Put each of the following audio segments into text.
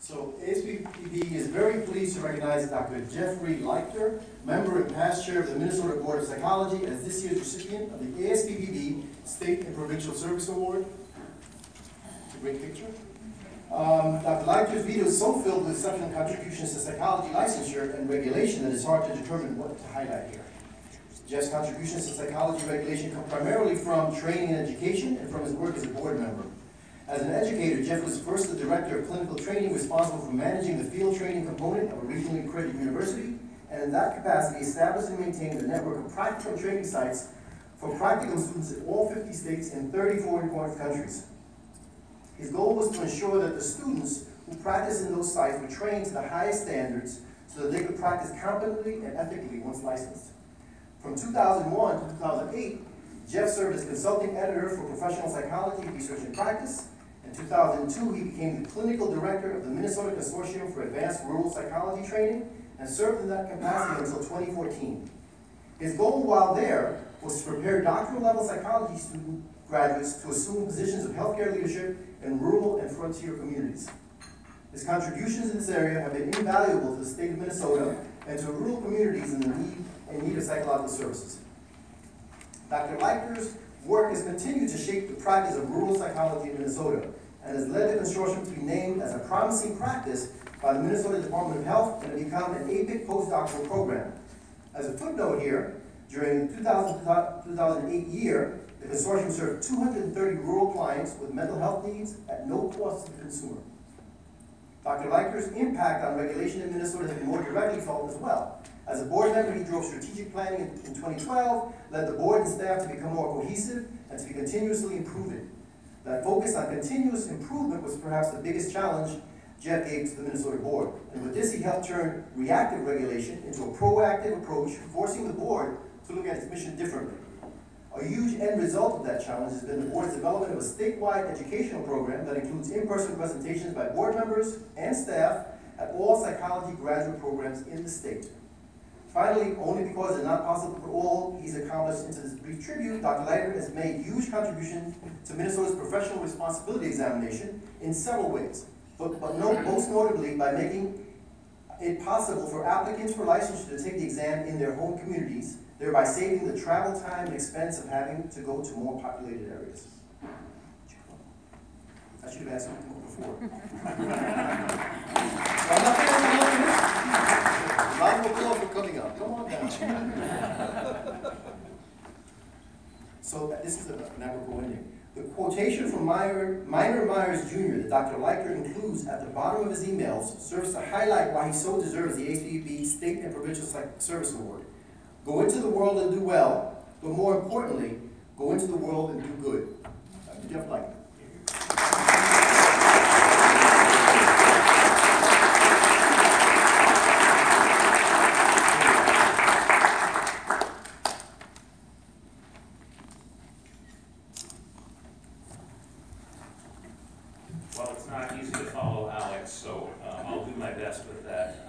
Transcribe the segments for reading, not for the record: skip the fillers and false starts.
So ASPPB is very pleased to recognize Dr. Jeffrey Leichter, member and past chair of the Minnesota Board of Psychology, as this year's recipient of the ASPPB State and Provincial Service Award. It's a great picture. Dr. Leichter's video is so filled with exceptional contributions to psychology licensure and regulation that it's hard to determine what to highlight here. Jeff's contributions to psychology regulation come primarily from training and education and from his work as a board member. As an educator, Jeff was first the director of clinical training responsible for managing the field training component of a regionally accredited university, and in that capacity established and maintained a network of practical training sites for practicum students in all 50 states and 30 foreign countries. His goal was to ensure that the students who practiced in those sites were trained to the highest standards so that they could practice competently and ethically once licensed. From 2001 to 2008, Jeff served as consulting editor for professional psychology, research and practice. In 2002, he became the clinical director of the Minnesota Consortium for Advanced Rural Psychology Training and served in that capacity until 2014. His goal while there was to prepare doctoral level psychology student graduates to assume positions of healthcare leadership in rural and frontier communities. His contributions in this area have been invaluable to the state of Minnesota and to rural communities in need of psychological services. Dr. Leichter's work has continued to shape the practice of rural psychology in Minnesota and has led the consortium to be named as a promising practice by the Minnesota Department of Health and to become an APIC postdoctoral program. As a footnote here, during the 2008 year, the consortium served 230 rural clients with mental health needs at no cost to the consumer. Dr. Leichter's impact on regulation in Minnesota has been more directly felt as well. As a board member, he drove strategic planning in 2012, led the board and staff to become more cohesive and to be continuously improving. That focus on continuous improvement was perhaps the biggest challenge Jeff gave to the Minnesota board. And with this, he helped turn reactive regulation into a proactive approach, forcing the board to look at its mission differently. A huge end result of that challenge has been the board's development of a statewide educational program that includes in-person presentations by board members and staff at all psychology graduate programs in the state. Finally, only because it's not possible for all he's accomplished into this brief tribute, Dr. Leichter has made huge contributions to Minnesota's professional responsibility examination in several ways, but most notably by making it possible for applicants for licensure to take the exam in their home communities, thereby saving the travel time and expense of having to go to more populated areas. I should have asked you before. I'm not finished. Round of applause for coming up. Come on down. So this is an apropos ending. The quotation from Minor Myers Jr. that Dr. Leichter includes at the bottom of his emails serves to highlight why he so deserves the ASPPB State and Provincial Service Award. Go into the world and do well, but more importantly, go into the world and do good. Dr. Jeff Leichter. Well, it's not easy to follow Alex, so I'll do my best with that.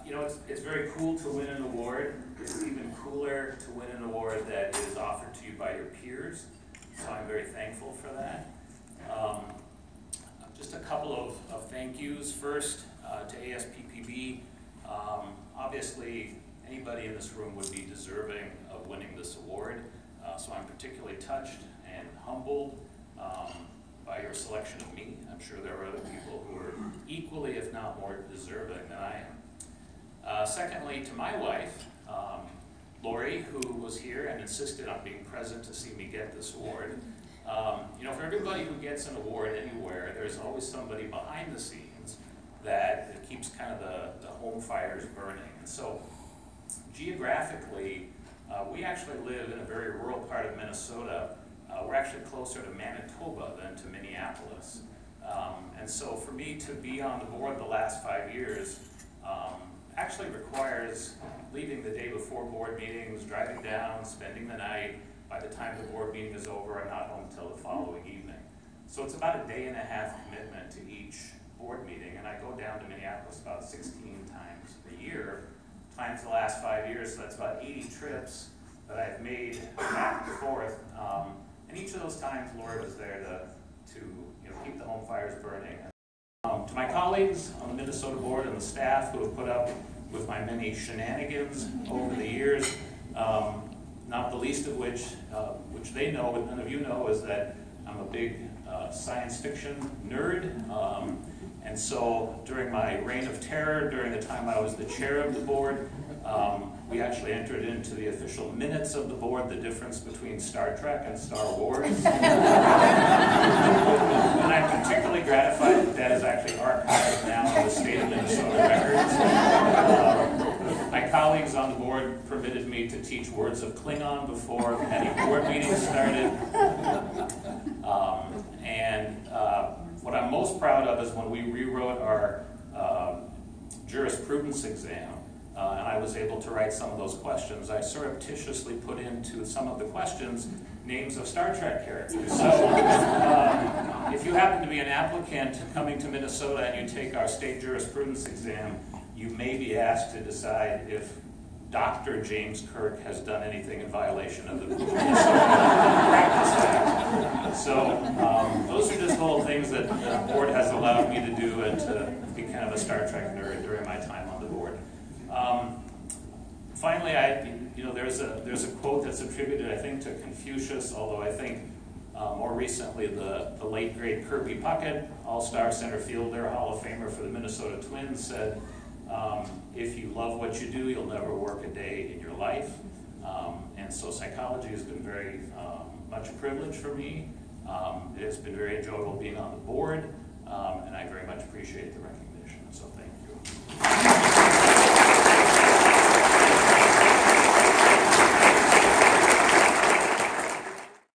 You know, it's very cool to win an award. It's even cooler to win an award that is offered to you by your peers, so I'm very thankful for that. Just a couple of thank yous. First, to ASPPB. Obviously, anybody in this room would be deserving of winning this award, so I'm particularly touched and humbled by your selection of me. I'm sure there are other people who are equally, if not more, deserving than I am. Secondly, to my wife, Lori, who was here and insisted on being present to see me get this award. You know, for everybody who gets an award anywhere, there's always somebody behind the scenes that keeps kind of the home fires burning. And so, geographically, we actually live in a very rural part of Minnesota. We're actually closer to Manitoba than to Minneapolis. And so for me to be on the board the last 5 years actually requires leaving the day before board meetings, driving down, spending the night. By the time the board meeting is over, I'm not home until the following evening. So it's about a day-and-a-half commitment to each board meeting, and I go down to Minneapolis about 16 times a year, times the last 5 years, so that's about 80 trips that I've made back and forth. And each of those times, Laura was there to keep the home fires burning. colleagues on the Minnesota board and the staff who have put up with my many shenanigans over the years, not the least of which they know, but none of you know, is that I'm a big science fiction nerd. And so during my reign of terror, during the time I was the chair of the board, we actually entered into the official minutes of the board the difference between Star Trek and Star Wars. And I'm particularly gratified that that is actually archived now in the state of Minnesota records. My colleagues on the board permitted me to teach words of Klingon before any board meetings started. What I'm most proud of is when we rewrote our jurisprudence exam, and I was able to write some of those questions, I surreptitiously put into some of the questions names of Star Trek characters. So if you happen to be an applicant coming to Minnesota and you take our state jurisprudence exam, you may be asked to decide if Dr. James Kirk has done anything in violation of the Minnesota Practice Act. So those are just little things that the board has allowed me to do and to be kind of a Star Trek nerd during my time on the board. Finally, there's a quote that's attributed, I think, to Confucius, although I think more recently the late great Kirby Puckett, all-star center fielder, Hall of Famer for the Minnesota Twins, said, if you love what you do, you'll never work a day in your life. And so psychology has been very much a privilege for me. It has been very enjoyable being on the board, and I very much appreciate the recognition. So thank you.